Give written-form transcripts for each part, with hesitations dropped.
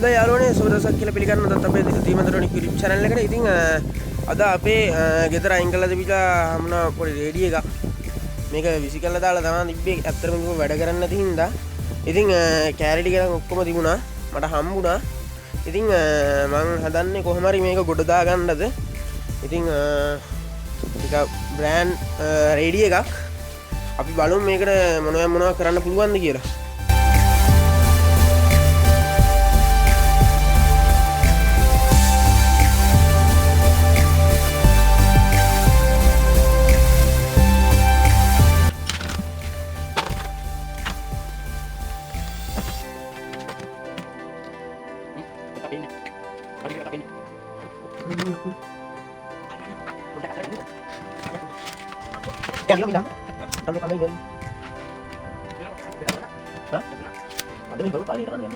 හොඳයි යාළුවනේ සුබ දවසක් කියලා පිළිගන්න අදත් අපේ දීමන්තරෝනික් YouTube channel එකට. ඉතින් අද අපේ ගෙදර අයින් කරලා තිබිලා හම්ුණා පොඩි රේඩිය එකක්. මේක විසි කරලා දාලා තමයි තිබ්බේ. ඇත්තටම මේක වැඩ කරන්නේ නැති හින්දා. ඉතින් කෑලි ටික ඔක්කොම තිබුණා. මට හම්බුණා. ඉතින් මං හදන්නේ කොහොම හරි මේක ගොඩ දා ගන්නද. ඉතින් ටික බ්‍රෑන්ඩ් රේඩිය එකක්. අපි බලමු මේකට මොනවා කරන්න පුළුවන්ද කියලා. Yang bilang, kalau kalian gini, hah? Ada yang baru kali kan ya?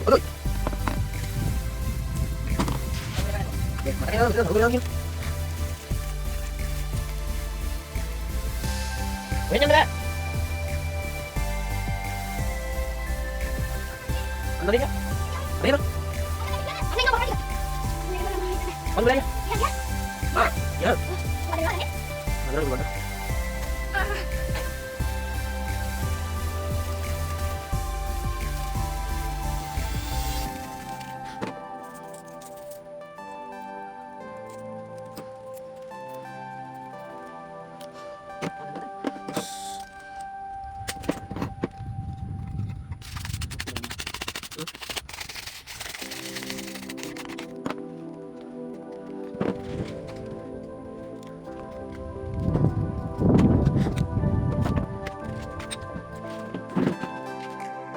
ඔතොයි මට යනවා ඔතන ඔතන වෙන්න බෑ අන්නරික අරේන අන්න බෑ ආ යා අන්නරික බඩ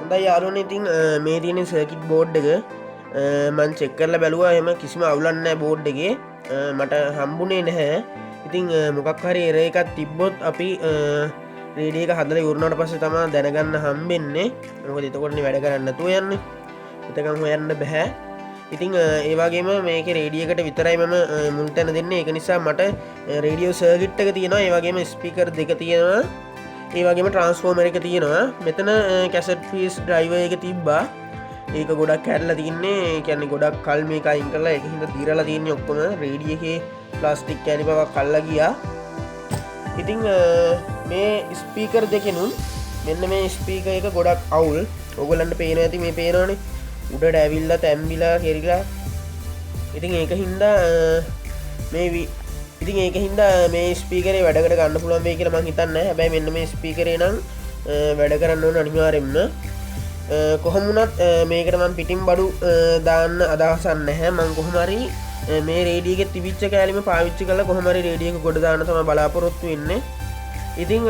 හොඳයි යාළුවනේ ඉතින් මේ තියෙන සර්කිට් බෝඩ් එක මම චෙක් කරලා බැලුවා එහෙම කිසිම අවුලක් නැහැ බෝඩ් එකේ මට හම්බුනේ නැහැ ඉතින් මොකක් හරි එරර් එකක් තිබ්බොත් අපි රේඩියෝ එක හදලා ඉවරනාට පස්සේ තමයි දැනගන්න හම්බෙන්නේ මොකද එතකොටනේ වැඩ කරන්න නැතුව යන්නේ එතකන් හොයන්න බෑ ඉතින් ඒ වගේම මේකේ රේඩියෝ එකට විතරයි මම මුල් තැන දෙන්නේ ඒක නිසා මට රේඩියෝ සර්කිට් එක තියෙනවා ඒ වගේම ස්පීකර් දෙක තියෙනවා ඒ වගේම ට්‍රාන්ස්ෆෝමර් එක තියෙනවා මෙතන කැසට් පීස් ඩ්‍රයිවර් එක තිබ්බා ඒක ගොඩක් කැඩලා තින්නේ කියන්නේ ගොඩක් කල් මේක අයින් කරලා ඒක හින්දා දිරලා තින්නේ ඔක්කොම රේඩියෝ එකේ ප්ලාස්ටික් කෑලි බවක් කල්ලා ගියා ඉතින් මේ ස්පීකර් දෙකෙනුත් මෙන්න මේ ස්පීකර් එක ගොඩක් අවුල් ඕගොල්ලන්ට පේනවා ඇති මේ පේනවනේ උඩට ඇවිල්ලා තැම්බිලා කෙරිලා ඉතින් ඒක හින්දා ඉතින් ඒක හින්දා මේ ස්පීකරේ වැඩකට ගන්න පුළුවන් වෙයි කියලා මං හිතන්නේ නැහැ. හැබැයි මෙන්න මේ ස්පීකරේ නම් වැඩ කරන්න ඕන අනිවාර්යෙන්ම. කොහොම වුණත් මේකට මම පිටින් බඩු දාන්න අදහසක් නැහැ. මං කොහොම හරි මේ රේඩියෝ එකේ තිබිච්ච කෑලිම පාවිච්චි කරලා කොහොම හරි රේඩියෝ එක ගොඩ දාන්න තමයි බලාපොරොත්තු වෙන්නේ. ඉතින්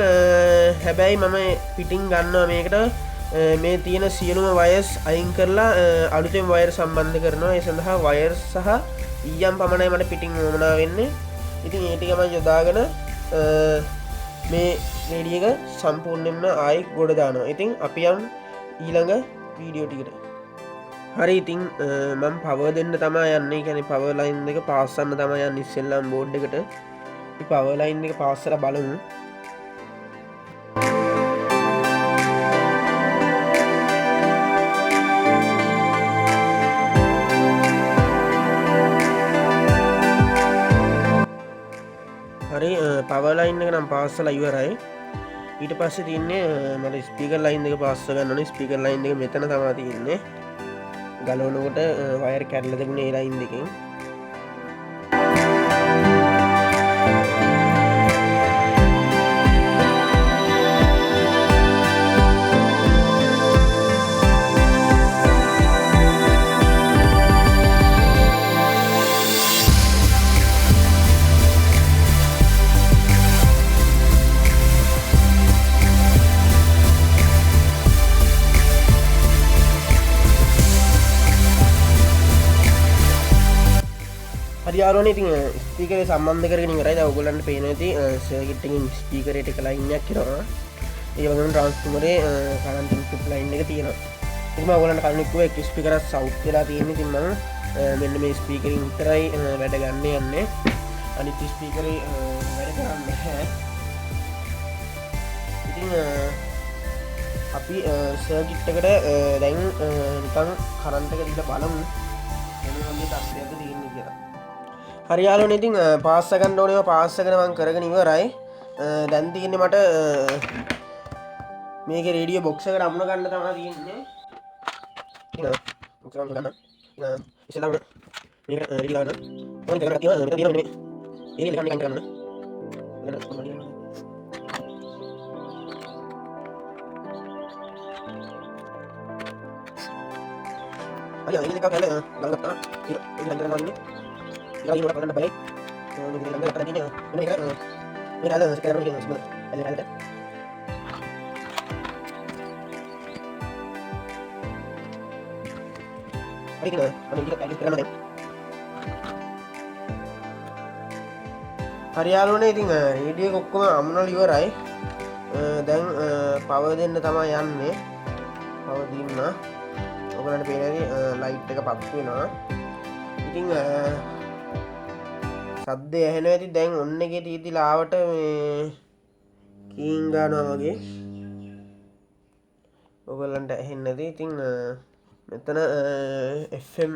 හැබැයි මම පිටින් ගන්නවා මේකට මේ තියෙන සියලුම වයර්ස් අයින් කරලා අලුතෙන් වයර් සම්බන්ධ කරනවා. ඒ සඳහා වයර්ස් සහ ඊයම් පමණයි මට පිටින් වමනා වෙන්නේ. ඉතින් ඒ ටික මම යොදාගෙන මේ රේඩියෝ එක සම්පූර්ණයෙන්ම ආයි ගොඩ දානවා. ඉතින් අපි යමු ඊළඟ වීඩියෝ ටිකට. හරි ඉතින් මම පවර් දෙන්න තමයි යන්නේ. කියන්නේ පවර් ලයින් එක පාස් කරන්න තමයි යන්නේ ඉස්සෙල්ලාම බෝඩ් එකට. අපි පවර් ලයින් එක පාස් කරලා බලමු. හරි පවර් ලයින් එක නම් පාස් කරලා ඉවරයි. ඊට පස්සේ තියන්නේ මට ස්පීකර් ලයින් එක පාස් කරගන්න ඕනේ. ස්පීකර් ලයින් එක මෙතන තමයි තියෙන්නේ. ගලවනකොට වයර් කැඩලා තිබුණේ ඒ ලයින් දෙකෙන්. යාළුවනේ ඉතින් ස්පීකරේ සම්බන්ධ කරගෙන ඉවරයි. දැන් ඔයගොල්ලන්ට පේනවා ඇති සර්කිට් එකකින් ස්පීකරේට එක ලයින් එකක් යනවා. ඒ වගේම ට්‍රාන්ස්ෆෝමරේ කරන්ට් ඉන්පුට් ලයින් එක තියෙනවා. ඉතින් මම ඔයගොල්ලන්ට කලින් කිව්වා එක ස්පීකරයක් සවුත් වෙලා තියෙන්නේ. ඉතින් මම මෙන්න මේ ස්පීකරින් විතරයි වැඩ ගන්න යන්නේ. අනිත් ස්පීකරේ වැඩ කරන්නේ නැහැ. ඉතින් අපි සර්කිට් එකට දැන් නිකන් කරන්ට් එක දීලා බලමු. මොන වගේ තත්ත්වයක්ද තියෙන්නේ කියලා. හරි යාළුවනේ ඉතින් පාස් ගන්න ඕනේ. පාස් කරගෙන මම කරගෙන ඉවරයි. දැන් තියෙන්නේ මට මේකේ රේඩියෝ බොක්ස් එකට අමුණ ගන්න තමයි තියෙන්නේ. බොක්ස් එක ගන්න. ඉස්සෙල්ලා මේක රේඩියෝ ගන්න. මම කරලා තියෙනවා මෙතන තියෙනවා මේ. ඒක ලියන්න ගන්න කරන්න. හරි ඒක එකක් ගන්න ගත්තා. ඒක ගන්න ගන්න. lagi udah pernah balik nunggu langgar tadi nih ini ada sekarang ini sebentar ada hari kita ambil kita tadi sekarang ada hari යාළුවනේ ඉතින් රේඩියෝ එක ඔක්කොම අමුණලා ඉවරයි දැන් පවර් දෙන්න තමයි යන්නේ පවර් දුන්නා ඔයගලන්ට පේනදී ලයිට් එක පත්තු වෙනවා. ඉතින් සද්දය ඇහෙනවා ඇති. දැන් ඔන්න එකේ තියෙද්දි ලාවට මේ කීන් ගන්නවා වගේ ඔයගලන්ට ඇහෙන්නේ නැති. ඉතින් මෙතන FM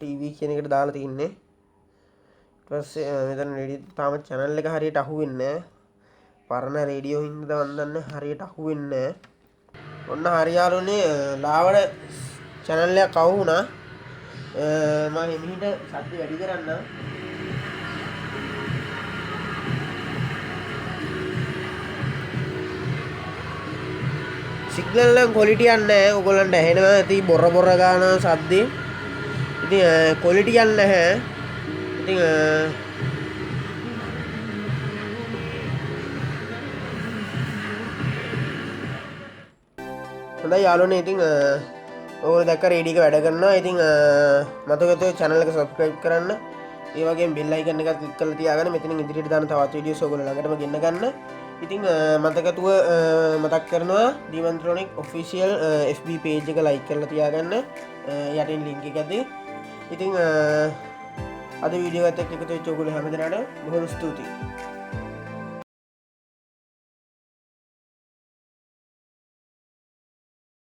TV කියන එකට දාලා තින්නේ. ඊට පස්සේ මෙතන රේඩියෝ තාම channel එක හරියට අහුවෙන්නේ නැහැ. පරණ රේඩියෝ හින්දා මන් දන්නේ හරියට අහුවෙන්නේ නැහැ. ඔන්න හරියාලුනේ ලාවට channel එක අහු වුණා. මම එමිහිට සද්ද වැඩි කරන්න. සිග්නල් නම් ක්වොලිටි එකක් නැහැ. ඔයගොල්ලන්ට ඇහෙනවා ඇති බොර බොර ගාන සද්දේ. ඉතින් ක්වොලිටි එකක් නැහැ. ඉතින් හොඳයි යාළුවනේ. ඉතින් ඔයගොල්ලෝ දැක්ක රේඩියෝ එක වැඩ කරනවා. ඉතින් මතකද channel එක subscribe කරන්න. ඒ වගේම bell icon එකත් click කරලා තියාගන්න. මෙතනින් ඉදිරියට දාන තවත් videos ඔයගොල්ලෝ ළඟටම ගෙන්න ගන්න. ඉතින් මතකතුව මතක් කරනවා දීමන්ත්‍රොනික් ඔෆිෂියල් FB page එක like කරලා තියාගන්න. යටින් link එක ඇති. ඉතින් අද වීඩියෝ එකත් එක්ක එකතු වෙච්ච ඔයගොල්ලෝ හැමදෙනාටම බොහොම ස්තුතියි.